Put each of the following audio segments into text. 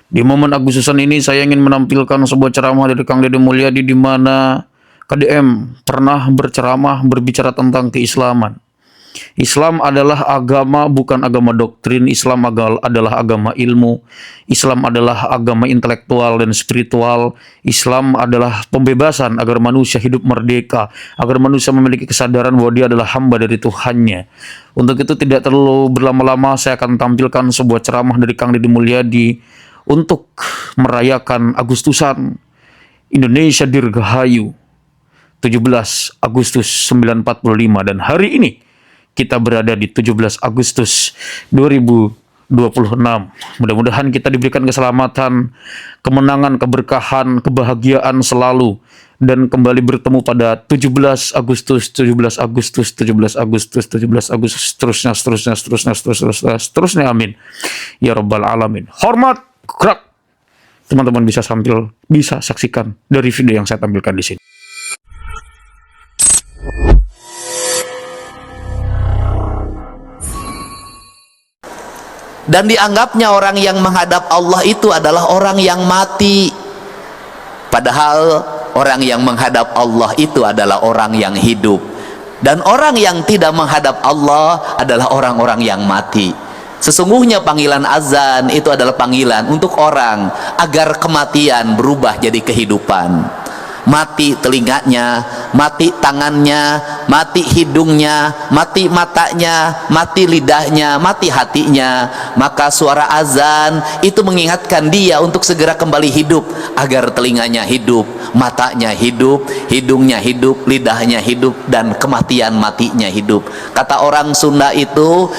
Di momen Agustusan ini saya ingin menampilkan sebuah ceramah dari Kang Deddy Mulyadi di mana KDM pernah berceramah berbicara tentang keislaman. Islam adalah agama, bukan agama doktrin. Islam adalah agama ilmu. Islam adalah agama intelektual dan spiritual. Islam adalah pembebasan agar manusia hidup merdeka, agar manusia memiliki kesadaran bahwa dia adalah hamba dari Tuhannya. Untuk itu tidak terlalu berlama-lama, saya akan tampilkan sebuah ceramah dari Kang Deddy Mulyadi untuk merayakan Agustusan Indonesia Dirgahayu 17 Agustus 1945, dan hari ini kita berada di 17 Agustus 2026. Mudah-mudahan kita diberikan keselamatan, kemenangan, keberkahan, kebahagiaan selalu, dan kembali bertemu pada 17 Agustus, 17 Agustus, 17 Agustus, 17 Agustus, seterusnya, amin. Ya Rabbal Alamin. Hormat, gerak. Teman-teman bisa saksikan dari video yang saya tampilkan di sini. Dan dianggapnya orang yang menghadap Allah itu adalah orang yang mati, padahal orang yang menghadap Allah itu adalah orang yang hidup. Dan orang yang tidak menghadap Allah adalah orang-orang yang mati. Sesungguhnya panggilan azan itu adalah panggilan untuk orang agar kematian berubah jadi kehidupan. Mati telinganya, mati tangannya, mati hidungnya, mati matanya, mati lidahnya, mati hatinya. Maka suara azan itu mengingatkan dia untuk segera kembali hidup, agar telinganya hidup, matanya hidup, hidungnya hidup, lidahnya hidup, dan kematian matinya hidup. Kata orang Sunda itu,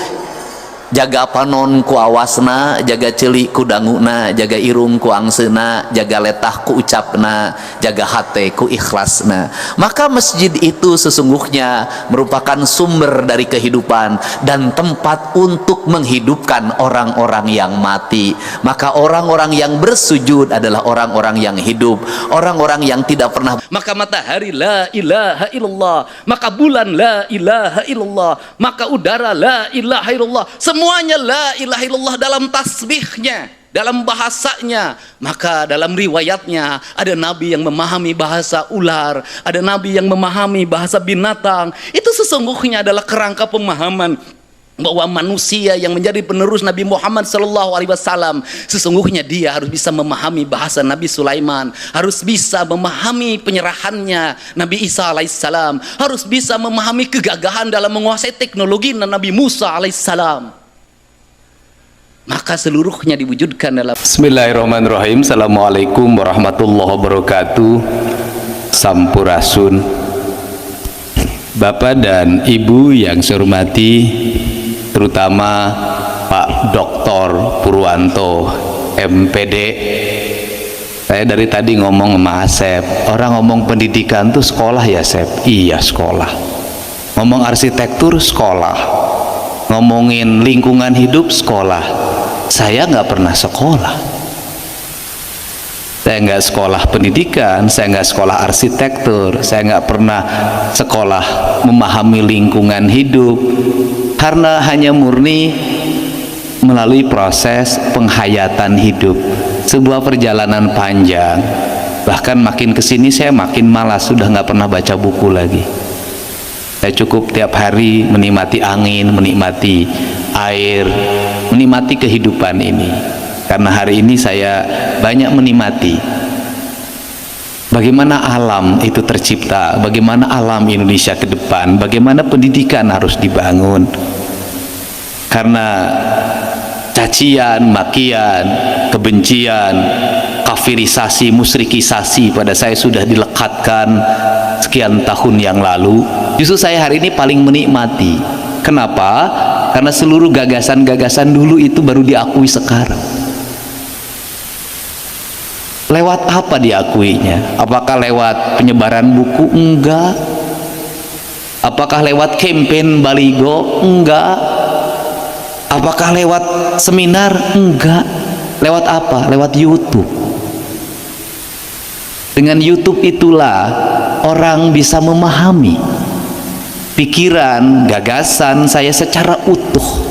jaga panon ku awasna, jaga celi ku danguna, jaga irung ku angsena, jaga letah ku ucapna, jaga hate ku ikhlasna. Maka masjid itu sesungguhnya merupakan sumber dari kehidupan dan tempat untuk menghidupkan orang-orang yang mati. Maka orang-orang yang bersujud adalah orang-orang yang hidup, orang-orang yang tidak pernah. Maka matahari la ilaha illallah, maka bulan la ilaha illallah, maka udara la ilaha illallah, semuanya la ilaha illallah dalam tasbihnya, dalam bahasanya. Maka dalam riwayatnya ada nabi yang memahami bahasa ular, ada nabi yang memahami bahasa binatang. Itu sesungguhnya adalah kerangka pemahaman bahwa manusia yang menjadi penerus Nabi Muhammad SAW, sesungguhnya dia harus bisa memahami bahasa Nabi Sulaiman, harus bisa memahami penyerahannya Nabi Isa alaihissalam, harus bisa memahami kegagahan dalam menguasai teknologi Nabi Musa alaihissalam. Maka seluruhnya diwujudkan dalam Bismillahirrahmanirrahim. Assalamualaikum warahmatullahi wabarakatuh. Sampurasun. Bapak dan Ibu yang saya hormati, terutama Pak Dr. Purwanto MPD. Saya dari tadi ngomong sama Asep, orang ngomong pendidikan tuh sekolah ya Asep? Iya sekolah. Ngomong arsitektur sekolah, ngomongin lingkungan hidup sekolah. Saya nggak pernah sekolah. Saya nggak sekolah pendidikan, saya nggak sekolah arsitektur, saya nggak pernah sekolah memahami lingkungan hidup, karena hanya murni melalui proses penghayatan hidup, sebuah perjalanan panjang. Bahkan makin kesini saya makin malas, sudah nggak pernah baca buku lagi. Saya cukup tiap hari menikmati angin, menikmati air, menikmati kehidupan ini. Karena hari ini saya banyak menikmati bagaimana alam itu tercipta, bagaimana alam Indonesia ke depan, bagaimana pendidikan harus dibangun. Karena cacian, makian, kebencian, kafirisasi, musyrikisasi pada saya sudah dilekatkan sekian tahun yang lalu. Justru saya hari ini paling menikmati. Kenapa? Karena seluruh gagasan-gagasan dulu itu baru diakui sekarang. Lewat apa diakuinya? Apakah lewat penyebaran buku? Enggak. Apakah lewat campaign baligo? Enggak. Apakah lewat seminar? Enggak. Lewat apa? Lewat YouTube. Dengan YouTube itulah orang bisa memahami pikiran, gagasan saya secara utuh.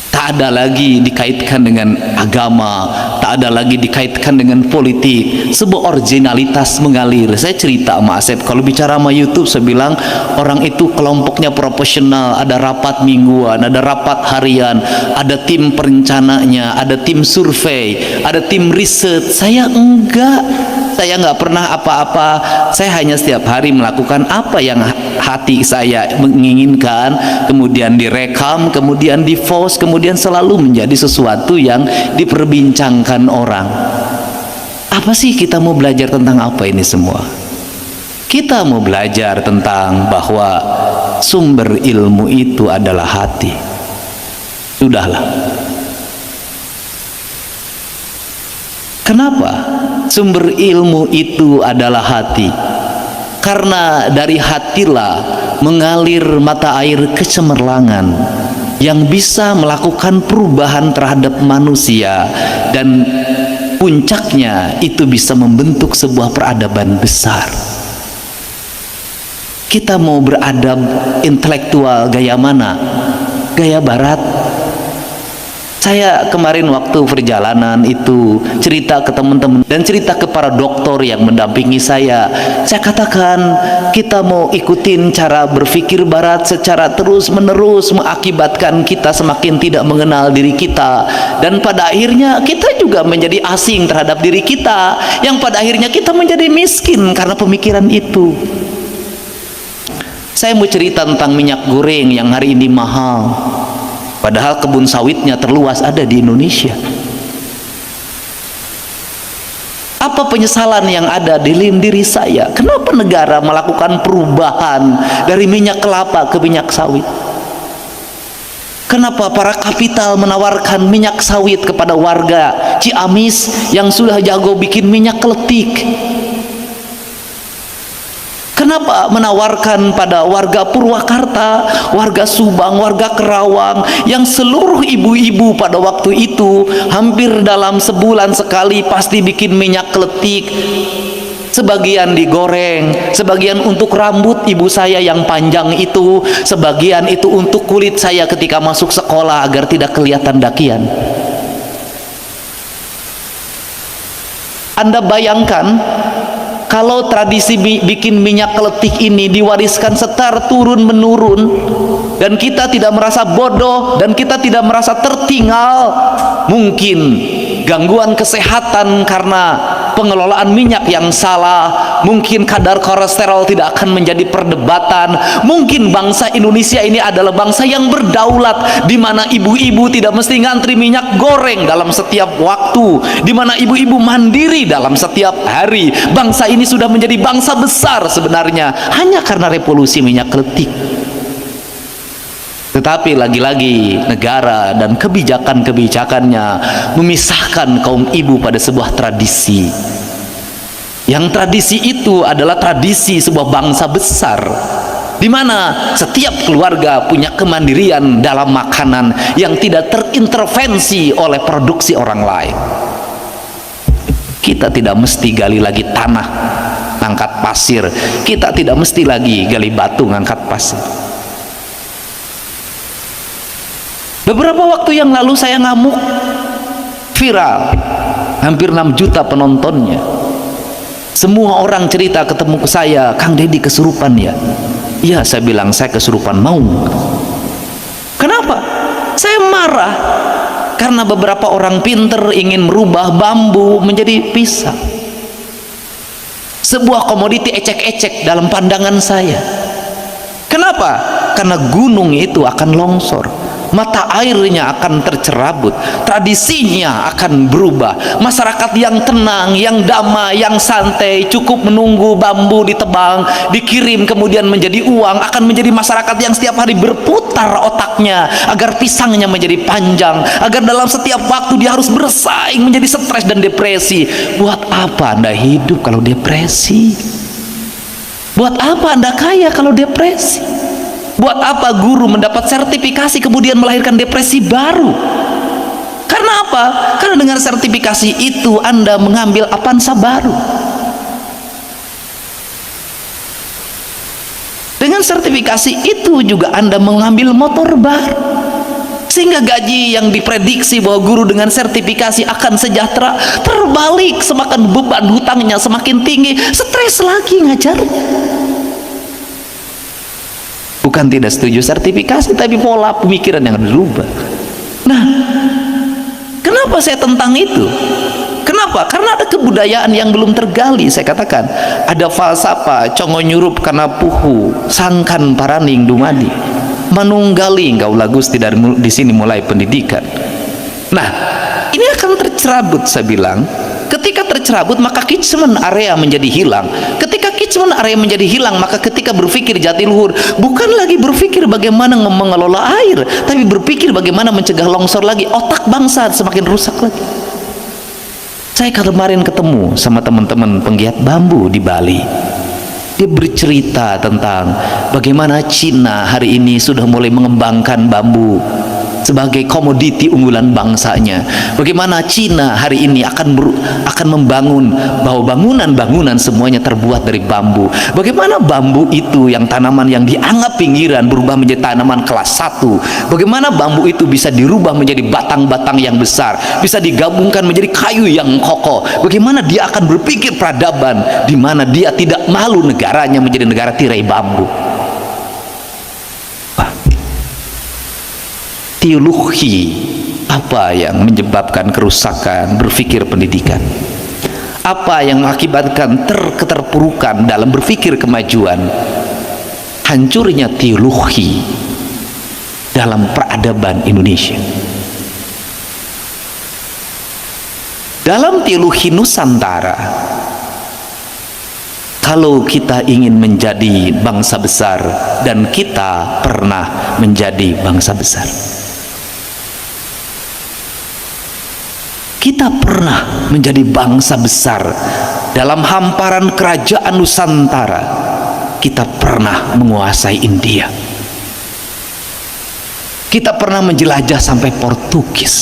Tak tak ada lagi dikaitkan dengan agama, tak ada lagi dikaitkan dengan politik, sebuah originalitas mengalir. Saya cerita sama Asep, kalau bicara sama YouTube saya bilang orang itu kelompoknya profesional, ada rapat mingguan, ada rapat harian, ada tim perencananya, ada tim survei, ada tim riset. Saya enggak, saya nggak pernah apa-apa. Saya hanya setiap hari melakukan apa yang hati saya menginginkan, kemudian direkam, kemudian di-post, kemudian selalu menjadi sesuatu yang diperbincangkan orang. Apa sih kita mau belajar tentang apa ini semua? Kita mau belajar tentang bahwa sumber ilmu itu adalah hati. Sudahlah. Kenapa sumber ilmu itu adalah hati? Karena dari hatilah mengalir mata air kecemerlangan yang bisa melakukan perubahan terhadap manusia, dan puncaknya itu bisa membentuk sebuah peradaban besar. Kita mau beradab intelektual gaya mana? Gaya barat? Saya kemarin waktu perjalanan itu cerita ke teman-teman dan cerita ke para dokter yang mendampingi saya. Saya katakan kita mau ikutin cara berpikir barat secara terus-menerus mengakibatkan kita semakin tidak mengenal diri kita, dan pada akhirnya kita juga menjadi asing terhadap diri kita, yang pada akhirnya kita menjadi miskin karena pemikiran itu. Saya mau cerita tentang minyak goreng yang hari ini mahal, padahal kebun sawitnya terluas ada di Indonesia. Apa penyesalan yang ada di dalam diri saya? Kenapa negara melakukan perubahan dari minyak kelapa ke minyak sawit? Kenapa para kapital menawarkan minyak sawit kepada warga Ciamis yang sudah jago bikin minyak keletik? Kenapa menawarkan pada warga Purwakarta, warga Subang, warga Kerawang yang seluruh ibu-ibu pada waktu itu hampir dalam sebulan sekali pasti bikin minyak keletik, sebagian digoreng, sebagian untuk rambut ibu saya yang panjang itu, sebagian itu untuk kulit saya ketika masuk sekolah agar tidak kelihatan dakian. Anda bayangkan kalau tradisi bikin minyak keletik ini diwariskan secara turun-menurun, dan kita tidak merasa bodoh dan kita tidak merasa tertinggal, mungkin gangguan kesehatan karena pengelolaan minyak yang salah, mungkin kadar kolesterol tidak akan menjadi perdebatan. Mungkin bangsa Indonesia ini adalah bangsa yang berdaulat, di mana ibu-ibu tidak mesti ngantri minyak goreng dalam setiap waktu, di mana ibu-ibu mandiri dalam setiap hari. Bangsa ini sudah menjadi bangsa besar sebenarnya hanya karena revolusi minyak keletik. Tetapi lagi-lagi negara dan kebijakan-kebijakannya memisahkan kaum ibu pada sebuah tradisi, yang tradisi itu adalah tradisi sebuah bangsa besar, di mana setiap keluarga punya kemandirian dalam makanan yang tidak terintervensi oleh produksi orang lain. Kita tidak mesti gali lagi tanah ngangkat pasir, kita tidak mesti lagi gali batu ngangkat pasir. Beberapa waktu yang lalu saya ngamuk, viral, hampir 6 juta penontonnya. Semua orang cerita ketemu ke saya, Kang Deddy kesurupan ya? Iya, saya bilang saya kesurupan mau. Kenapa? Saya marah karena beberapa orang pinter ingin merubah bambu menjadi pisang, sebuah komoditi ecek-ecek dalam pandangan saya. Kenapa? Karena gunung itu akan longsor, mata airnya akan tercerabut, tradisinya akan berubah. Masyarakat yang tenang, yang damai, yang santai, cukup menunggu bambu ditebang, dikirim kemudian menjadi uang, akan menjadi masyarakat yang setiap hari berputar otaknya agar pisangnya menjadi panjang, agar dalam setiap waktu dia harus bersaing, menjadi stres dan depresi. Buat apa Anda hidup kalau depresi? Buat apa Anda kaya kalau depresi? Buat apa guru mendapat sertifikasi kemudian melahirkan depresi baru? Karena apa? Karena dengan sertifikasi itu Anda mengambil Avanza baru. Dengan sertifikasi itu juga Anda mengambil motor baru. sehingga gaji yang diprediksi bahwa guru dengan sertifikasi akan sejahtera terbalik, semakin beban hutangnya semakin tinggi, stres lagi ngajar. Bukan tidak setuju sertifikasi, tapi pola pemikiran yang berubah. Nah, kenapa saya tentang itu? Kenapa? Karena ada kebudayaan yang belum tergali. Saya katakan ada falsafah congo nyurup kana puhu sangkan paraning dumadi manunggali gaulah Gusti dari di sini mulai pendidikan. Nah, ini akan tercerabut. Saya bilang ketika tercerabut maka kitcheman area menjadi hilang. Ketika kitcheman area menjadi hilang, maka ketika berpikir jatiluhur bukan lagi berpikir bagaimana mengelola air, tapi berpikir bagaimana mencegah longsor lagi. Otak bangsa semakin rusak lagi. Saya kemarin ketemu sama teman-teman penggiat bambu di Bali. Dia bercerita tentang bagaimana Cina hari ini sudah mulai mengembangkan bambu sebagai komoditi unggulan bangsanya. Bagaimana Cina hari ini akan membangun bahwa bangunan-bangunan semuanya terbuat dari bambu. Bagaimana bambu itu yang tanaman yang dianggap pinggiran berubah menjadi tanaman kelas 1. Bagaimana bambu itu bisa dirubah menjadi batang-batang yang besar, bisa digabungkan menjadi kayu yang kokoh. Bagaimana dia akan berpikir peradaban di mana dia tidak malu negaranya menjadi negara tirai bambu. Teologi apa yang menyebabkan kerusakan berpikir pendidikan? Apa yang mengakibatkan keterpurukan dalam berpikir kemajuan? Hancurnya teologi dalam peradaban Indonesia. Dalam teologi Nusantara, kalau kita ingin menjadi bangsa besar, dan kita pernah menjadi bangsa besar, kita pernah menjadi bangsa besar dalam hamparan kerajaan Nusantara. Kita pernah menguasai India, kita pernah menjelajah sampai Portugis,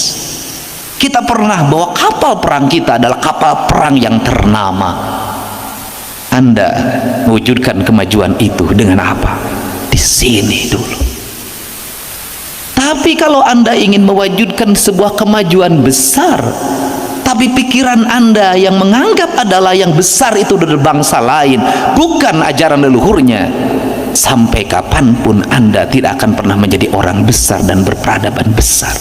kita pernah bawa kapal perang kita adalah kapal perang yang ternama. Anda mewujudkan kemajuan itu dengan apa? Di sini dulu. Tapi kalau Anda ingin mewujudkan sebuah kemajuan besar, tapi pikiran Anda yang menganggap adalah yang besar itu dari bangsa lain, bukan ajaran leluhurnya, sampai kapanpun Anda tidak akan pernah menjadi orang besar dan berperadaban besar.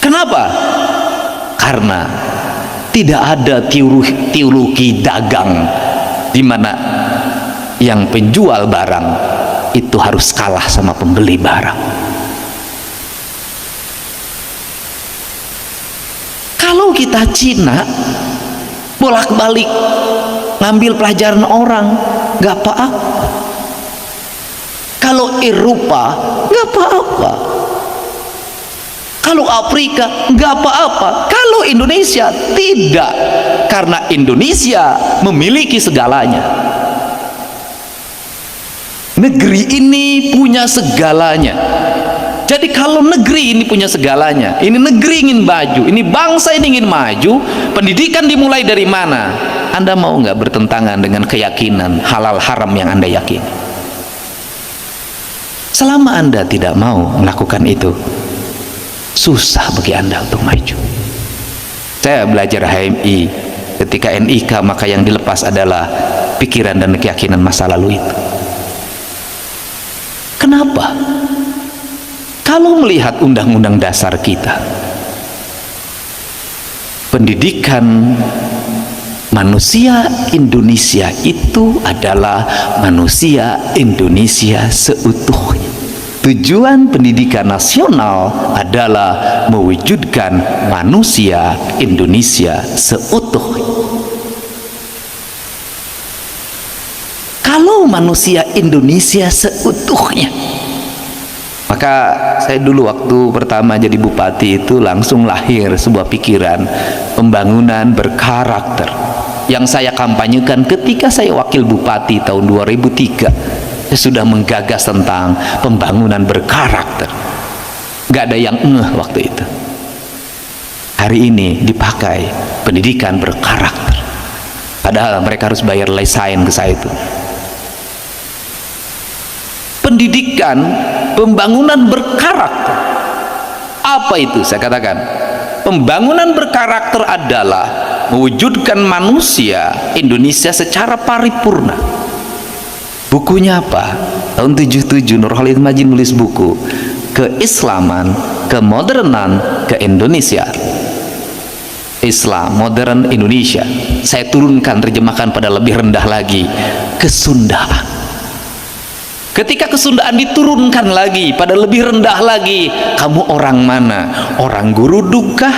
Kenapa? Karena tidak ada teologi dagang di mana yang penjual barang itu harus kalah sama pembeli barang. Kalau kita Cina bolak-balik ngambil pelajaran orang, nggak apa-apa. Kalau Eropa nggak apa-apa. Kalau Afrika nggak apa-apa. Kalau Indonesia tidak, karena Indonesia memiliki segalanya. Negeri ini punya segalanya. Jadi kalau negeri ini punya segalanya, ini negeri ingin maju, ini bangsa ini ingin maju, pendidikan dimulai dari mana? Anda mau nggak bertentangan dengan keyakinan halal haram yang Anda yakini? Selama Anda tidak mau melakukan itu, susah bagi Anda untuk maju. Saya belajar HMI, ketika NIK maka yang dilepas adalah pikiran dan keyakinan masa lalu itu. Kenapa? Kalau melihat undang-undang dasar kita, pendidikan manusia Indonesia itu adalah manusia Indonesia seutuhnya. Tujuan pendidikan nasional adalah mewujudkan manusia Indonesia seutuhnya. Kalau manusia Indonesia seutuhnya, maka saya dulu waktu pertama jadi bupati itu langsung lahir sebuah pikiran pembangunan berkarakter yang saya kampanyekan ketika saya wakil bupati tahun 2003. Saya sudah menggagas tentang pembangunan berkarakter. Gak ada yang waktu itu. Hari ini dipakai pendidikan berkarakter, padahal mereka harus bayar lesain ke saya itu. pendidikan, pembangunan berkarakter. Apa itu? Saya katakan, pembangunan berkarakter adalah mewujudkan manusia Indonesia secara paripurna. Bukunya apa? Tahun 77 Nur Khalid Majid nulis buku Keislaman, Kemodernan, Ke-Indonesia. Islam, modern Indonesia. Saya turunkan, terjemahkan pada lebih rendah lagi, kesundaan. Ketika kesundaan diturunkan lagi pada lebih rendah lagi, kamu orang mana? Orang Gurudugkah?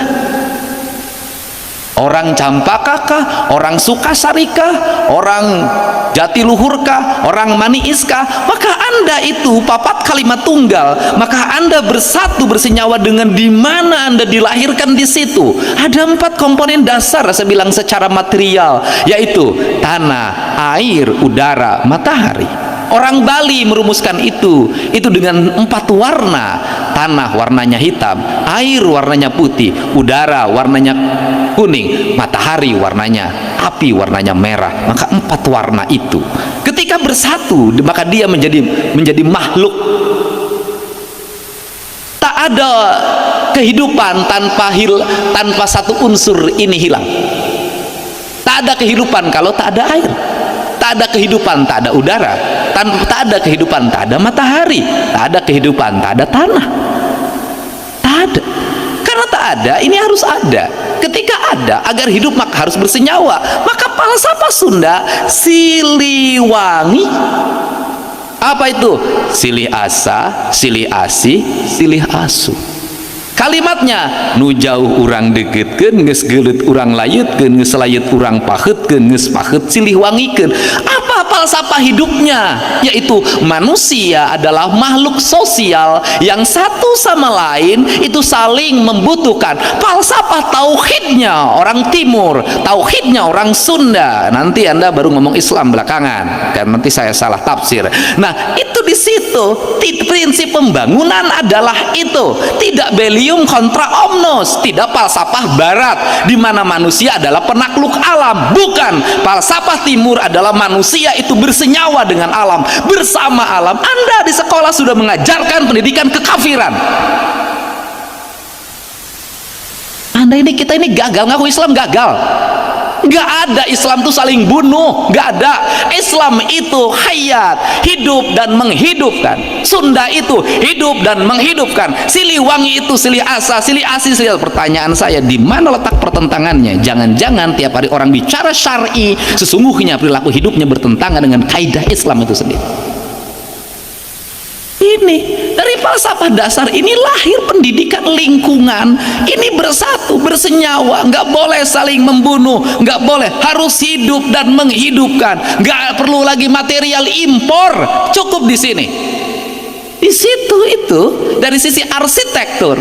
Orang Campakakah? Orang Sukasarikah? Orang Jatiluhurkah? Orang Maniiskah? Maka Anda itu papat kalimat tunggal, maka Anda bersatu bersenyawa dengan di mana Anda dilahirkan. Di situ ada 4 komponen dasar, saya bilang secara material, yaitu tanah, air, udara, matahari. Orang Bali merumuskan itu dengan 4 warna. Tanah warnanya hitam, air warnanya putih, udara warnanya kuning, matahari warnanya api, warnanya merah. Maka 4 warna itu ketika bersatu, maka dia menjadi makhluk. Tak ada kehidupan tanpa satu unsur ini hilang. Tak ada kehidupan kalau tak ada air. Tak ada kehidupan tak ada udara. Tak ada kehidupan tak ada matahari. Tak ada kehidupan tak ada tanah. Tak ada. Karena tak ada, ini harus ada. Ketika ada, agar hidup maka harus bersenyawa. Maka falsafah Sunda Siliwangi. Apa itu? Silih asa, silih asih, silih asu. Kalimatnya, nu jauh urang deketkeun, geus geuleut urang layutkeun, geus layut urang paheutkeun, geus paheut silih wangikeun. Apa falsafah hidupnya? Yaitu manusia adalah makhluk sosial yang satu sama lain itu saling membutuhkan. Falsafah tauhidnya orang Timur, tauhidnya orang Sunda. Nanti Anda baru ngomong Islam belakangan, kan nanti saya salah tafsir. Nah, itu di situ prinsip pembangunan adalah itu. Tidak belium kontra omnos, tidak falsafah barat di mana manusia adalah penakluk alam. Bukan, falsafah timur adalah manusia itu bersenyawa dengan alam, bersama alam. Anda di sekolah sudah mengajarkan pendidikan kekafiran. Kita ini gagal, ngaku Islam gagal. Gak ada, Islam itu saling bunuh, gak ada. Islam itu hayat, hidup dan menghidupkan. Sunda itu hidup dan menghidupkan. Siliwangi itu silih asa, silih asih, silih. Pertanyaan saya, di mana letak pertentangannya? Jangan-jangan tiap hari orang bicara syar'i, sesungguhnya perilaku hidupnya bertentangan dengan kaidah Islam itu sendiri. Ini dari falsafah dasar ini lahir pendidikan lingkungan. Ini bersatu, bersenyawa, nggak boleh saling membunuh, nggak boleh, harus hidup dan menghidupkan. Nggak perlu lagi material impor, cukup di sini. Di situ itu dari sisi arsitektur.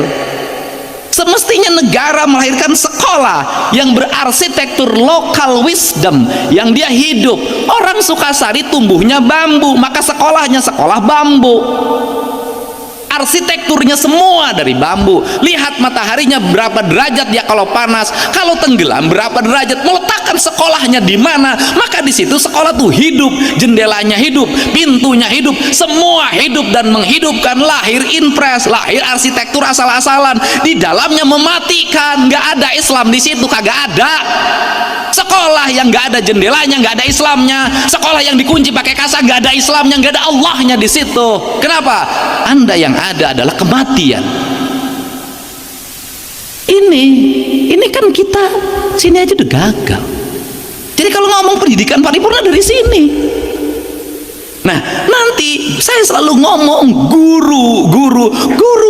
Semestinya negara melahirkan sekolah yang berarsitektur local wisdom, yang dia hidup. Orang Sukasari tumbuhnya bambu, maka sekolahnya sekolah bambu. Arsitekturnya semua dari bambu. Lihat mataharinya berapa derajat dia kalau panas, kalau tenggelam berapa derajat. Meletakkan sekolahnya di mana, maka di situ sekolah tuh hidup, jendelanya hidup, pintunya hidup, semua hidup dan menghidupkan. Lahir impres, lahir arsitektur asal-asalan, di dalamnya mematikan. Nggak ada Islam di situ, kagak ada. Sekolah yang nggak ada jendelanya, nggak ada Islamnya. Sekolah yang dikunci pakai kasa, nggak ada Islamnya, nggak ada Allahnya di situ. Kenapa? Anda yang ada adalah kematian. Ini kan kita sini aja udah gagal. Jadi kalau ngomong pendidikan paripurna dari sini. Nah, nanti saya selalu ngomong guru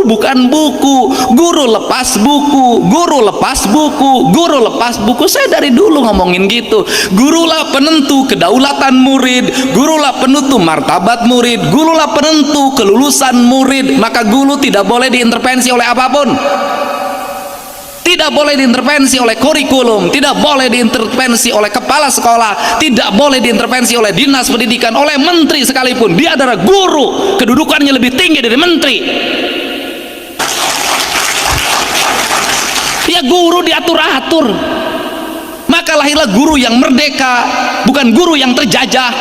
bukan buku, guru lepas buku, guru lepas buku, guru lepas buku. Saya dari dulu ngomongin gitu. Gurulah penentu kedaulatan murid, gurulah penentu martabat murid, gurulah penentu kelulusan murid. Maka guru tidak boleh diintervensi oleh apapun. Tidak boleh diintervensi oleh kurikulum, tidak boleh diintervensi oleh kepala sekolah, tidak boleh diintervensi oleh dinas pendidikan, oleh menteri sekalipun. Dia adalah guru, kedudukannya lebih tinggi dari menteri. Ya, guru diatur-atur. Maka lahirlah guru yang merdeka, bukan guru yang terjajah.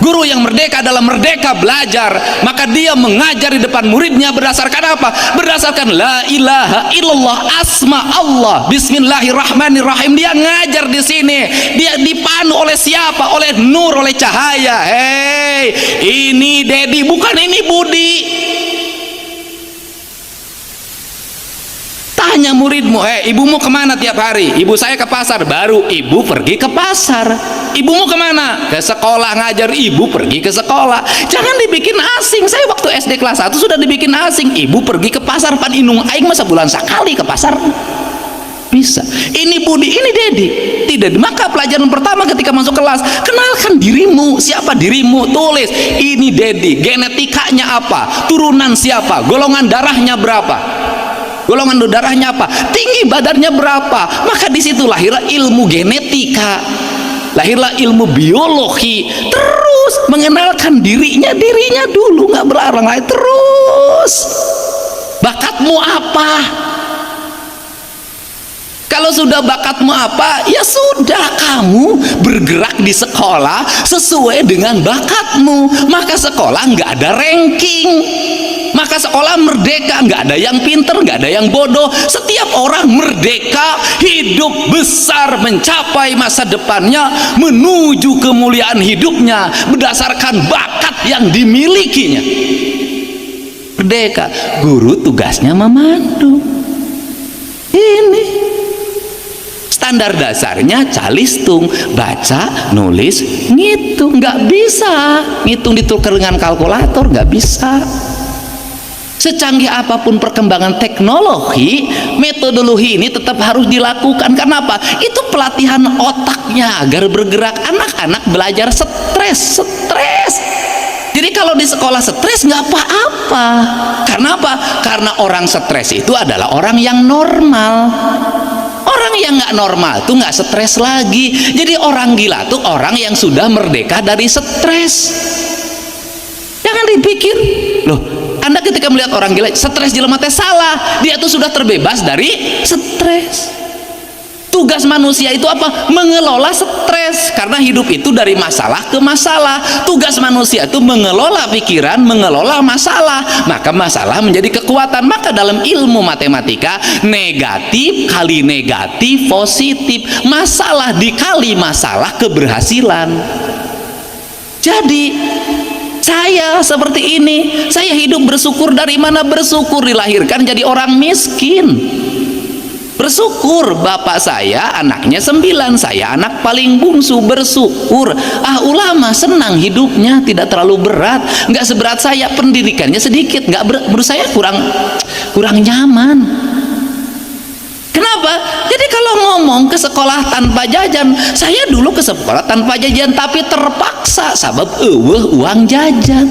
Guru yang merdeka adalah merdeka belajar, maka dia mengajar di depan muridnya berdasarkan apa? Berdasarkan la ilaha illallah, asma Allah, bismillahirrahmanirrahim. Dia ngajar di sini, dia dipandu oleh siapa? Oleh nur, oleh cahaya. Hei, ini Dedi, bukan ini Budi. Tanya muridmu, ibumu kemana tiap hari? Ibu saya ke pasar. Baru ibu pergi ke pasar. Ibumu kemana? Ke sekolah ngajar. Ibu pergi ke sekolah. Jangan dibikin asing. Saya waktu SD kelas 1 sudah dibikin asing. Ibu pergi ke pasar, pan inung aing masa bulan sekali ke pasar. Bisa. Ini Budi, ini Dedi. Tidak. Maka pelajaran pertama ketika masuk kelas, kenalkan dirimu. Siapa dirimu? Tulis. Ini Dedi. Genetikanya apa? Turunan siapa? Golongan darahnya berapa? Golongan darahnya apa? Tinggi badannya berapa? Maka di situ lahirlah ilmu genetika, lahirlah ilmu biologi. Terus mengenalkan dirinya dulu, nggak berlarang lain. Terus bakatmu apa? Kalau sudah bakatmu apa, ya sudah, kamu bergerak di sekolah sesuai dengan bakatmu. Maka sekolah nggak ada ranking, maka sekolah merdeka, nggak ada yang pinter, nggak ada yang bodoh. Setiap orang merdeka, hidup besar, mencapai masa depannya, menuju kemuliaan hidupnya berdasarkan bakat yang dimilikinya. Merdeka. Guru tugasnya memandu. Ini standar dasarnya calistung, baca, nulis, ngitung. Nggak bisa ngitung ditukar dengan kalkulator, nggak bisa. Secanggih apapun perkembangan teknologi, metodologi ini tetap harus dilakukan. Kenapa? Itu pelatihan otaknya agar bergerak. Anak-anak belajar stres. Jadi kalau di sekolah stres nggak apa-apa. Karena apa? Karena orang stres itu adalah orang yang normal. Orang yang nggak normal tuh nggak stres lagi. Jadi orang gila tuh orang yang sudah merdeka dari stres. Jangan dipikir, loh, Anda ketika melihat orang gila stres jelema teh salah. Dia tuh sudah terbebas dari stres. Tugas manusia itu apa? Mengelola stres, karena hidup itu dari masalah ke masalah. Tugas manusia itu mengelola pikiran, mengelola masalah, maka masalah menjadi kekuatan. Maka dalam ilmu matematika, negatif kali negatif positif, masalah dikali masalah keberhasilan. Jadi saya seperti ini, saya hidup bersyukur. Dari mana bersyukur? Dilahirkan jadi orang miskin. Bersyukur, bapak saya anaknya 9, saya anak paling bungsu. Bersyukur. Ulama senang hidupnya, tidak terlalu berat, nggak seberat saya. Pendidikannya sedikit, nggak menurut saya kurang nyaman. Kenapa? Jadi kalau ngomong ke sekolah tanpa jajan, saya dulu ke sekolah tanpa jajan tapi terpaksa, sabab uang jajan.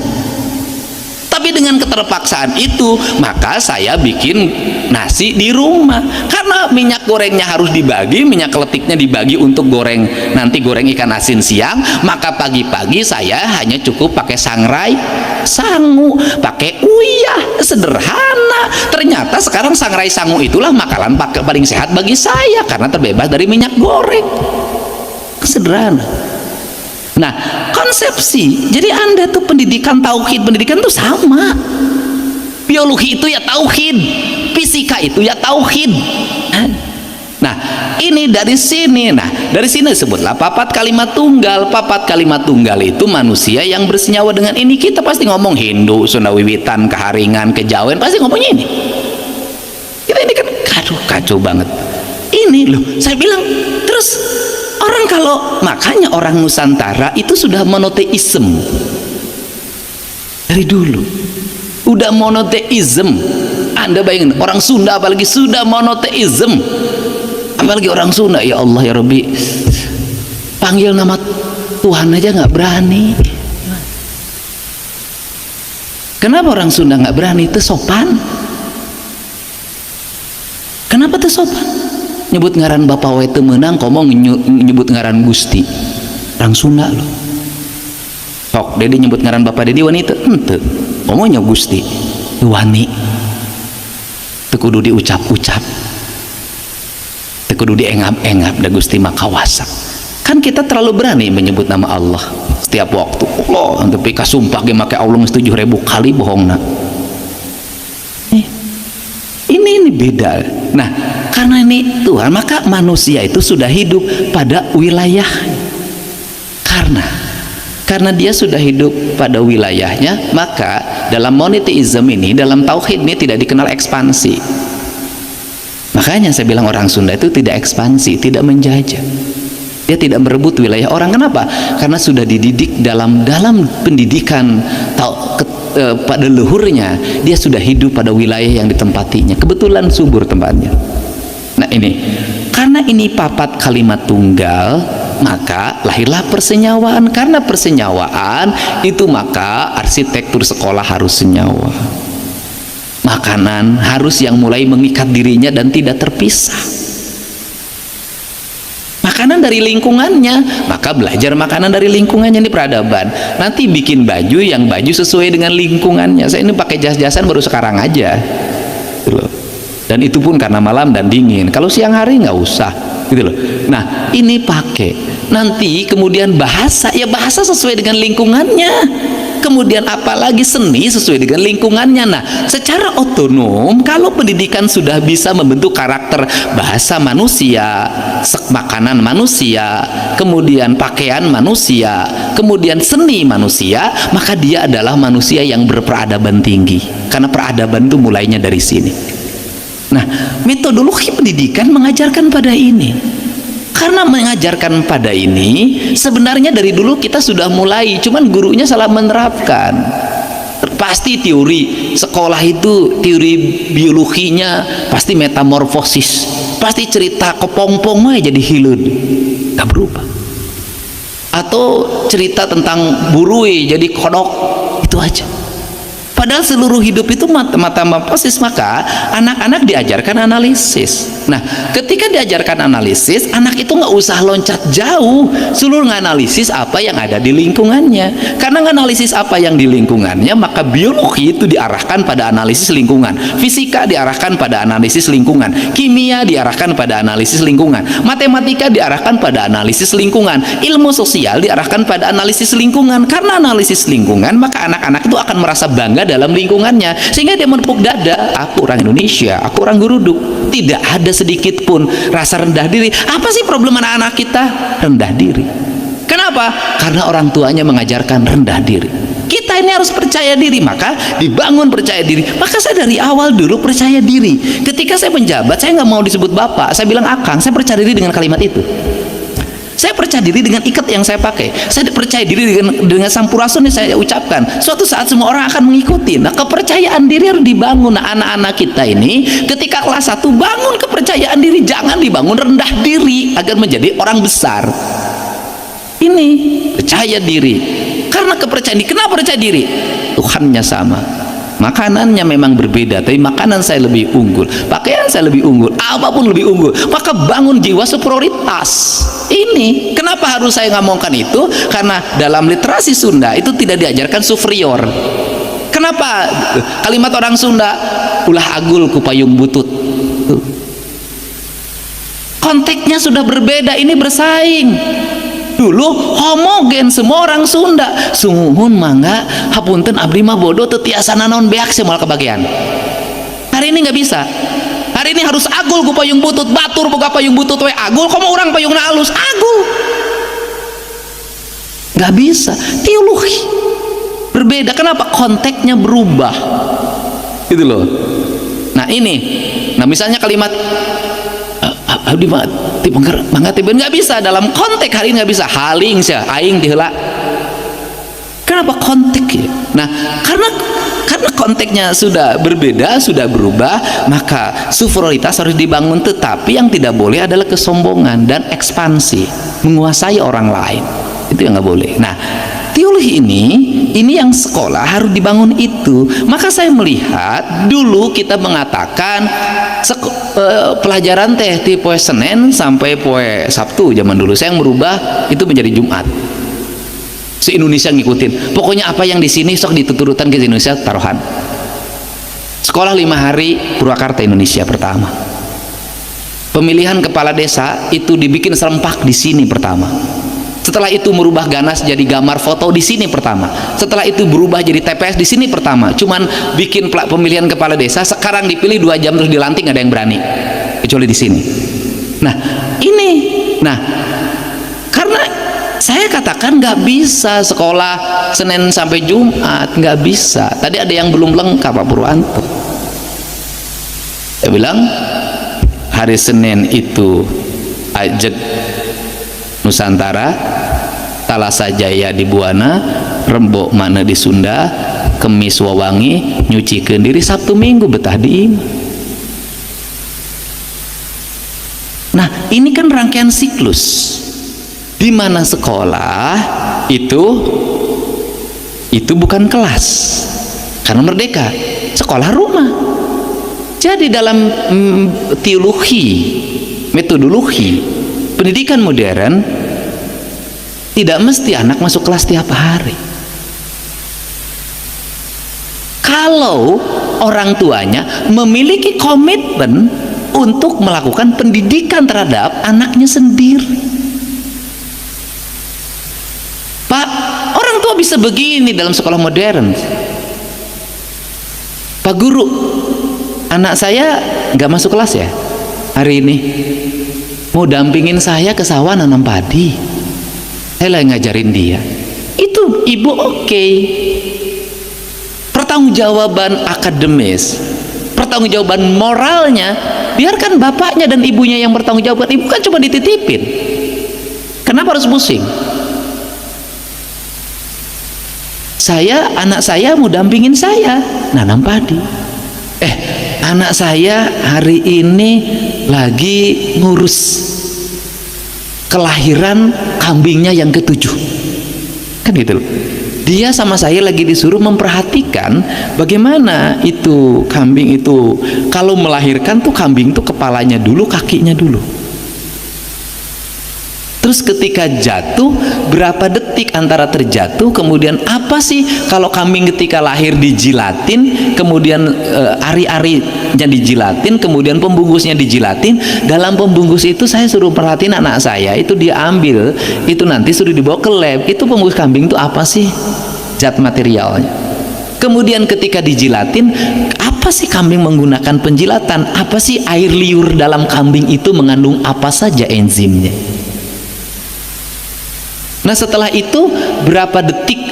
Tapi dengan keterpaksaan itu, maka saya bikin nasi di rumah. Karena minyak gorengnya harus dibagi, minyak keletiknya dibagi untuk goreng, nanti goreng ikan asin siang. Maka pagi-pagi saya hanya cukup pakai sangrai, sangu, pakai uyah, sederhana. Ternyata sekarang sangrai sangu itulah makanan paling sehat bagi saya, karena terbebas dari minyak goreng. Sederhana. Nah, konsepsi. Jadi Anda tuh pendidikan tauhid, pendidikan tuh sama. Biologi itu ya tauhid, fisika itu ya tauhid. Nah, ini dari sini. Nah, dari sini disebutlah papat kalimat tunggal. Papat kalimat tunggal itu manusia yang bersenyawa dengan ini. Kita pasti ngomong Hindu, Sunda Wiwitan, Keharingan, Kejawen, pasti ngomongnya ini. Kita ini kan kacau banget. Ini loh, saya bilang terus. Orang kalau, makanya orang Nusantara itu sudah monoteisme dari dulu, udah monoteisme. Anda bayangin, orang Sunda apalagi sudah monoteisme, apalagi orang Sunda, ya Allah ya Rabbi, panggil nama Tuhan aja nggak berani. Kenapa orang Sunda nggak berani? Itu sopan. Kenapa itu sopan? Nyebut ngaran bapak wae teu meunang, komo nyebut ngaran Gusti. Orang Sunda loh. Sok Dedi nyebut ngaran bapak Dedi wanita henteu. Komo nya Gusti. Wani. Teu kudu diucap-ucap. Teu kudu diengap-engap da Gusti mah kawasa. Kan kita terlalu berani menyebut nama Allah setiap waktu. Allah, tapi kasumpah ge make Allah 7.000 kali bohongna. Ini beda. Nah, karena ini Tuhan, maka manusia itu sudah hidup pada wilayah. Karena dia sudah hidup pada wilayahnya, maka dalam monoteisme ini, dalam tauhid ini tidak dikenal ekspansi. Makanya saya bilang orang Sunda itu tidak ekspansi, tidak menjajah. Dia tidak merebut wilayah orang. Kenapa? Karena sudah dididik dalam pendidikan pada leluhurnya, dia sudah hidup pada wilayah yang ditempatinya. Kebetulan subur tempatnya. Nah ini, karena ini papat kalimat tunggal, maka lahirlah persenyawaan. Karena persenyawaan itu, maka arsitektur sekolah harus senyawa. Makanan harus yang mulai mengikat dirinya dan tidak terpisah. Makanan dari lingkungannya, maka belajar makanan dari lingkungannya. Ini peradaban. Nanti bikin baju yang baju sesuai dengan lingkungannya. Saya ini pakai jas-jasan baru sekarang aja gitu loh. Dan itu pun karena malam dan dingin. Kalau siang hari nggak usah gitu loh. Nah ini pakai. Nanti kemudian bahasa, ya bahasa sesuai dengan lingkungannya. Kemudian apalagi seni sesuai dengan lingkungannya. Nah secara otonom, kalau pendidikan sudah bisa membentuk karakter bahasa manusia, makanan manusia, kemudian pakaian manusia, kemudian seni manusia, maka dia adalah manusia yang berperadaban tinggi. Karena peradaban itu mulainya dari sini. Nah metodologi pendidikan mengajarkan pada ini. Karena mengajarkan pada ini, sebenarnya dari dulu kita sudah mulai, cuman gurunya salah menerapkan. Pasti teori sekolah itu, teori biologinya pasti metamorfosis, pasti cerita kepompong aja jadi hileud, gak berubah. Atau cerita tentang burui jadi kodok, itu aja. Padahal seluruh hidup itu metamorfosis. Maka anak-anak diajarkan analisis. Nah ketika diajarkan analisis, anak itu nggak usah loncat jauh, seluruh analisis apa yang ada di lingkungannya. Karena analisis apa yang di lingkungannya, maka biologi itu diarahkan pada analisis lingkungan, fisika diarahkan pada analisis lingkungan, kimia diarahkan pada analisis lingkungan, matematika diarahkan pada analisis lingkungan, ilmu sosial diarahkan pada analisis lingkungan. Karena analisis lingkungan, maka anak-anak itu akan merasa bangga dalam lingkungannya, sehingga dia menepuk dada, aku orang Indonesia, aku orang Guruduk. Tidak ada sedikit pun rasa rendah diri. Apa sih problem anak-anak kita? Rendah diri. Kenapa? Karena orang tuanya mengajarkan rendah diri. Kita ini harus percaya diri, maka dibangun percaya diri. Maka saya dari awal dulu percaya diri. Ketika saya menjabat, saya nggak mau disebut bapak, saya bilang akang. Saya percaya diri dengan kalimat itu. Saya percaya diri dengan ikat yang saya pakai. Saya percaya diri dengan sampurasun yang saya ucapkan. Suatu saat semua orang akan mengikuti. Nah kepercayaan diri harus dibangun. Nah anak-anak kita ini ketika kelas 1 bangun kepercayaan diri. Jangan dibangun rendah diri agar menjadi orang besar. Ini percaya diri. Karena kepercayaan diri. Kenapa percaya diri? Tuhannya sama. Makanannya memang berbeda, tapi makanan saya lebih unggul, pakaian saya lebih unggul, apapun lebih unggul. Maka bangun jiwa superioritas. Ini kenapa harus saya ngomongkan itu? Karena dalam literasi Sunda itu tidak diajarkan superior. Kenapa kalimat orang Sunda ulah agul ku payung butut? Konteksnya sudah berbeda. Ini bersaing. Dulu homogen semua orang Sunda. Sumuhun mangga hapunten abdi mah bodoh teu tiasa naon beak moal kebagian. Hari ini nggak bisa. Hari ini harus agul ku payung butut, batur boga payung butut we agul, komo urang payungna alus agul. Nggak bisa. Teologi berbeda. Kenapa? Konteksnya berubah. Gitu loh. Nah ini. Nah misalnya kalimat abdi mah mangga teh nggak bisa dalam konteks hari ini, nggak bisa haling sia aing diheula. Kenapa konteks ya? Nah karena konteksnya sudah berbeda, sudah berubah, maka superioritas harus dibangun. Tetapi yang tidak boleh adalah kesombongan dan ekspansi, menguasai orang lain. Itu yang nggak boleh. Nah teologi ini yang sekolah harus dibangun itu. Maka saya melihat dulu kita mengatakan pelajaran teh di poe Senin sampai poe Sabtu zaman dulu. Saya yang merubah itu menjadi Jumat. Se-Indonesia ngikutin. Pokoknya apa yang di sini sok dituturutan ke Indonesia taruhan. Sekolah 5 hari Purwakarta Indonesia pertama. Pemilihan kepala desa itu dibikin serempak di sini pertama. Setelah itu merubah ganas jadi gambar foto di sini pertama. Setelah itu berubah jadi TPS di sini pertama. Cuman bikin pemilihan kepala desa, sekarang dipilih 2 jam terus dilantik, nggak ada yang berani kecuali di sini. Nah ini, nah karena saya katakan nggak bisa sekolah Senin sampai Jumat, nggak bisa. Tadi ada yang belum lengkap Pak Purwanto. Saya bilang hari Senin itu Ajeg Nusantara, Talasa Jaya di Buana, Rembok Mana di Sunda, Kemis Wawangi, nyuci kendiri, Sabtu Minggu betah di imah. Nah ini kan rangkaian siklus di mana sekolah itu bukan kelas karena merdeka, sekolah rumah. Jadi dalam teologi, metodologi pendidikan modern tidak mesti anak masuk kelas tiap hari. Kalau orang tuanya memiliki komitmen untuk melakukan pendidikan terhadap anaknya sendiri. Pak, orang tua bisa begini dalam sekolah modern. Pak Guru, anak saya nggak masuk kelas ya hari ini, mau dampingin saya ke sawah nanam padi, saya lagi ngajarin dia. Itu ibu oke. Pertanggungjawaban akademis, pertanggungjawaban moralnya biarkan bapaknya dan ibunya yang bertanggung jawab. Ibu kan cuma dititipin, kenapa harus pusing? Anak saya mau dampingin saya nanam padi. Anak saya hari ini lagi ngurus kelahiran kambingnya yang ke-7, kan gitu loh. Dia sama saya lagi disuruh memperhatikan bagaimana itu kambing itu kalau melahirkan tuh kambing tuh kepalanya dulu, kakinya dulu. Terus ketika jatuh berapa detik antara terjatuh, kemudian apa sih kalau kambing ketika lahir dijilatin, kemudian ari-arinya dijilatin, kemudian pembungkusnya dijilatin. Dalam pembungkus itu saya suruh perhatiin anak saya itu diambil, itu nanti suruh dibawa ke lab. Itu pembungkus kambing itu apa sih zat materialnya? Kemudian ketika dijilatin, apa sih kambing menggunakan penjilatan? Apa sih air liur dalam kambing itu mengandung apa saja enzimnya? Nah setelah itu berapa detik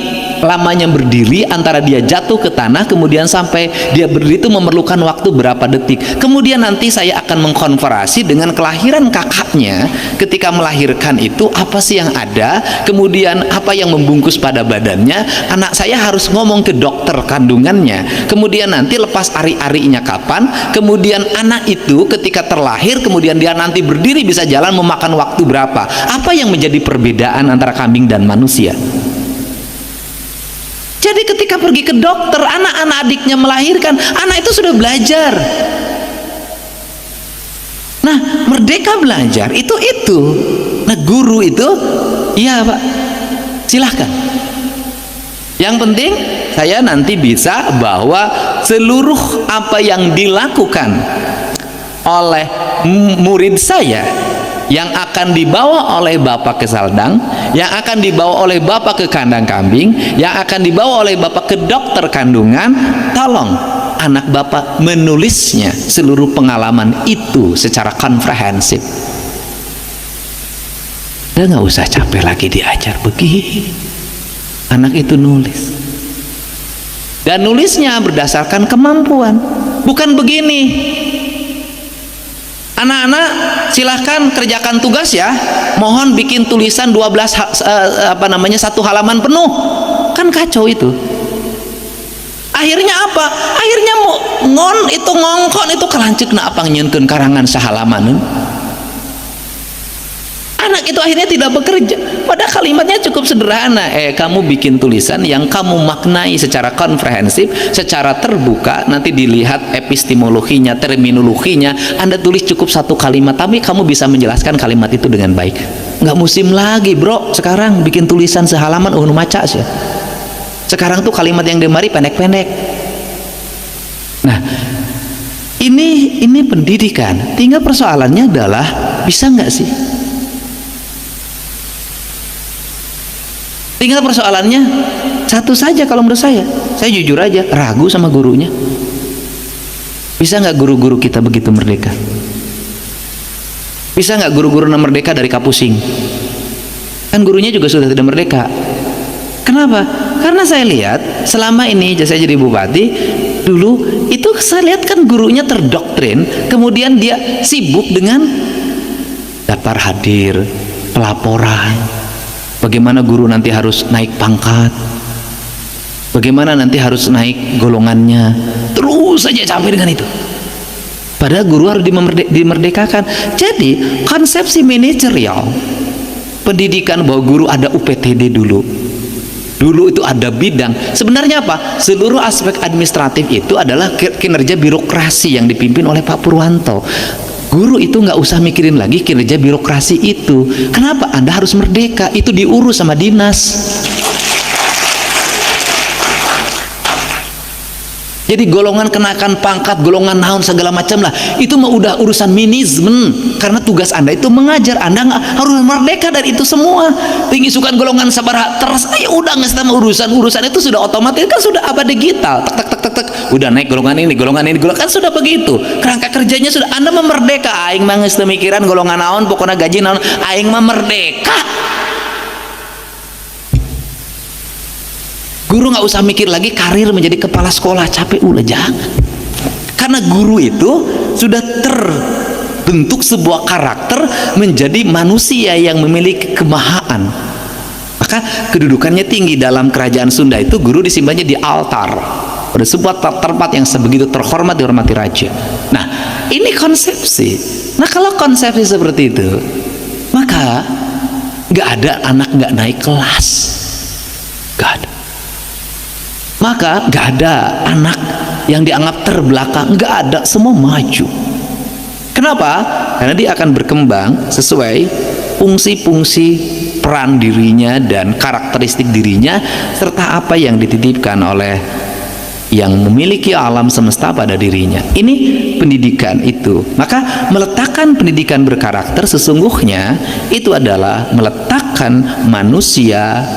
lamanya berdiri antara dia jatuh ke tanah kemudian sampai dia berdiri itu memerlukan waktu berapa detik. Kemudian nanti saya akan mengkonfirmasi dengan kelahiran kakaknya ketika melahirkan itu apa sih yang ada, kemudian apa yang membungkus pada badannya. Anak saya harus ngomong ke dokter kandungannya, kemudian nanti lepas ari-arinya kapan, kemudian anak itu ketika terlahir kemudian dia nanti berdiri bisa jalan memakan waktu berapa. Apa yang menjadi perbedaan antara kambing dan manusia? Jadi ketika pergi ke dokter, anak-anak adiknya melahirkan, anak itu sudah belajar. Nah, merdeka belajar itu. Nah, guru itu, iya Pak, silahkan. Yang penting saya nanti bisa bahwa seluruh apa yang dilakukan oleh murid saya yang akan dibawa oleh bapak ke saldang, yang akan dibawa oleh bapak ke kandang kambing, yang akan dibawa oleh bapak ke dokter kandungan, tolong anak bapak menulisnya seluruh pengalaman itu secara komprehensif. Dan nggak usah capek lagi diajar begini, anak itu nulis, dan nulisnya berdasarkan kemampuan, bukan begini. Anak-anak silahkan kerjakan tugas ya, mohon bikin tulisan 1 halaman penuh. Kan kacau itu. Akhirnya apa? Akhirnya ngongkon itu kalancik na apang nyeunkeun karangan sahalaman. Anak itu akhirnya tidak bekerja. Padahal kalimatnya cukup sederhana. Kamu bikin tulisan yang kamu maknai secara komprehensif, secara terbuka, nanti dilihat epistemologinya, terminologinya. Anda tulis cukup 1 kalimat, tapi kamu bisa menjelaskan kalimat itu dengan baik. Nggak musim lagi bro, sekarang bikin tulisan sehalaman maca sih. Sekarang tuh kalimat yang demari pendek-pendek. Nah, Ini pendidikan. Tinggal persoalannya adalah bisa nggak sih? Tinggal persoalannya satu saja kalau menurut saya jujur aja ragu sama gurunya. Bisa nggak guru-guru kita begitu merdeka? Bisa nggak guru-guru merdeka dari kapusing? Kan gurunya juga sudah tidak merdeka. Kenapa? Karena saya lihat selama ini saya jadi bupati dulu itu saya lihat kan gurunya terdoktrin, kemudian dia sibuk dengan daftar hadir, pelaporan, bagaimana guru nanti harus naik pangkat, bagaimana nanti harus naik golongannya, terus saja sampai dengan itu. Padahal guru harus dimerdekakan. Jadi konsepsi manajerial pendidikan bahwa guru ada UPTD dulu itu ada bidang, sebenarnya apa? Seluruh aspek administratif itu adalah kinerja birokrasi yang dipimpin oleh Pak Purwanto. Guru itu nggak usah mikirin lagi kinerja birokrasi itu. Kenapa? Anda harus merdeka, itu diurus sama dinas. Jadi golongan kenakan pangkat, golongan naon segala macam lah, itu mah udah urusan manajemen. Karena tugas Anda itu mengajar, Anda nggak harus merdeka dari itu semua. Tinggi sukan golongan sabar terus, ayo udah nggak sama urusan itu sudah otomatis kan sudah abad digital. Tek, udah naik golongan ini kan sudah begitu. Kerangka kerjanya sudah Anda memerdeka. Aing mah geus teu mikiran golongan naon, pokoknya gaji naon, aing mah merdeka. Guru nggak usah mikir lagi karir menjadi kepala sekolah, capek ulah jangan. Karena guru itu sudah terbentuk sebuah karakter menjadi manusia yang memiliki kemahaan. Maka kedudukannya tinggi dalam kerajaan Sunda itu guru disimpannya di altar. Pada sebuah tempat yang sebegitu terhormat dihormati raja. Nah, ini konsepsi. Nah, kalau konsepsi seperti itu, maka nggak ada anak nggak naik kelas, nggak ada. Maka nggak ada anak yang dianggap terbelakang, nggak ada, semua maju. Kenapa? Karena dia akan berkembang sesuai fungsi-fungsi peran dirinya dan karakteristik dirinya serta apa yang dititipkan oleh yang memiliki alam semesta pada dirinya. Ini pendidikan itu. Maka meletakkan pendidikan berkarakter sesungguhnya itu adalah meletakkan manusia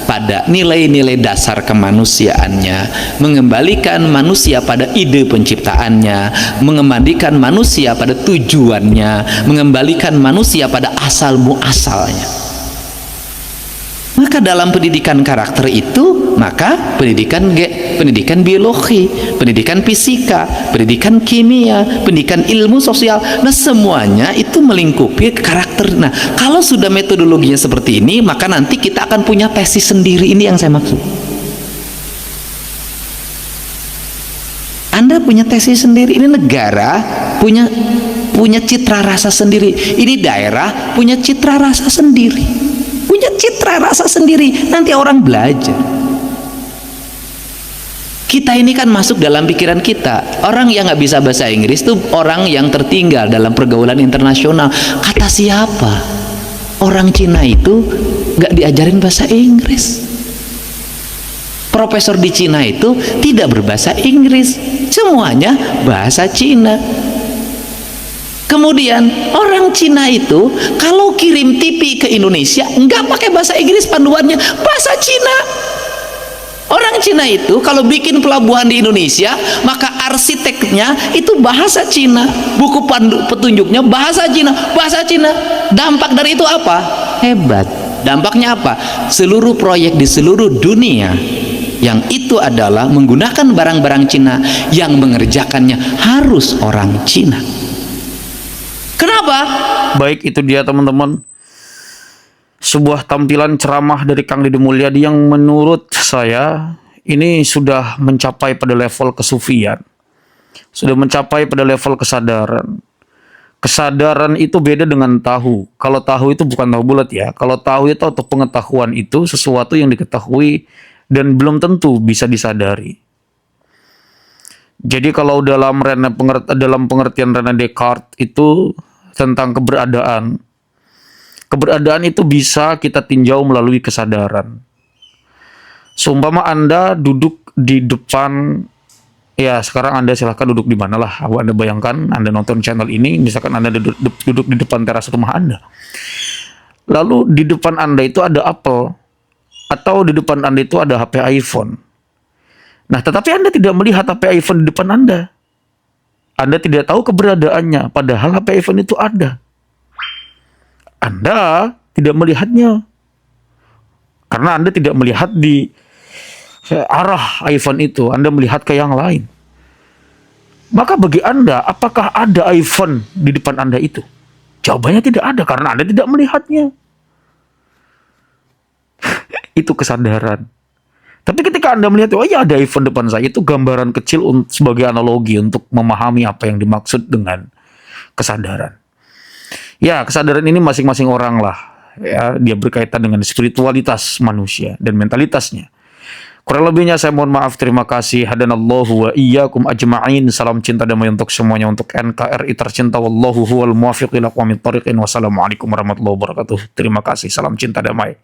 pada nilai-nilai dasar kemanusiaannya, mengembalikan manusia pada ide penciptaannya, mengembalikan manusia pada tujuannya, mengembalikan manusia pada asal muasalnya. Maka dalam pendidikan karakter itu, maka pendidikan biologi, pendidikan fisika, pendidikan kimia, pendidikan ilmu sosial, nah semuanya itu melingkupi karakter. Nah, kalau sudah metodologinya seperti ini, maka nanti kita akan punya tesis sendiri. Ini yang saya maksud. Anda punya tesis sendiri, ini negara punya citra rasa sendiri, ini daerah punya citra rasa sendiri. Punya citra rasa sendiri, nanti orang belajar. Kita ini kan masuk dalam pikiran kita. Orang yang nggak bisa bahasa Inggris itu orang yang tertinggal dalam pergaulan internasional. Kata siapa? Orang Cina itu nggak diajarin bahasa Inggris. Profesor di Cina itu tidak berbahasa Inggris, semuanya bahasa Cina. Kemudian orang Cina itu kalau kirim TV ke Indonesia nggak pakai bahasa Inggris, panduannya bahasa Cina. Orang Cina itu kalau bikin pelabuhan di Indonesia maka arsiteknya itu bahasa Cina, buku petunjuknya bahasa Cina, bahasa Cina. Dampak dari itu apa? Hebat. Dampaknya apa? Seluruh proyek di seluruh dunia yang itu adalah menggunakan barang-barang Cina, yang mengerjakannya harus orang Cina. Kenapa? Baik, itu dia teman-teman, sebuah tampilan ceramah dari Kang Deddy Mulyadi yang menurut saya ini sudah mencapai pada level kesufian, sudah mencapai pada level kesadaran. Kesadaran itu beda dengan tahu. Kalau tahu itu bukan tahu bulat ya. Kalau tahu itu atau pengetahuan itu sesuatu yang diketahui dan belum tentu bisa disadari. Jadi kalau dalam pengertian René Descartes itu tentang keberadaan. Keberadaan itu bisa kita tinjau melalui kesadaran. Seumpama Anda duduk di depan Ya, sekarang Anda silahkan duduk di mana lah. Anda bayangkan Anda nonton channel ini, misalkan Anda duduk di depan teras rumah Anda. Lalu di depan Anda itu ada Apple, atau di depan Anda itu ada HP iPhone. Nah, tetapi Anda tidak melihat HP iPhone di depan Anda. Anda tidak tahu keberadaannya, padahal HP iPhone itu ada. Anda tidak melihatnya. Karena Anda tidak melihat di arah iPhone itu, Anda melihat ke yang lain. Maka bagi Anda, apakah ada iPhone di depan Anda itu? Jawabannya tidak ada, karena Anda tidak melihatnya. Itu kesadaran. Tapi ketika Anda melihat, oh iya ada iPhone depan saya, itu gambaran kecil sebagai analogi untuk memahami apa yang dimaksud dengan kesadaran. Ya, kesadaran ini masing-masing orang lah. Ya, dia berkaitan dengan spiritualitas manusia dan mentalitasnya. Kurang lebihnya saya mohon maaf. Terima kasih. Hadanallahu wa iyyakum ajma'in. Salam cinta damai untuk semuanya, untuk NKRI tercinta. Wallahu huwal muwaffiq ila aqwamit thoriqin. Wassalamualaikum warahmatullahi wabarakatuh. Terima kasih. Salam cinta damai.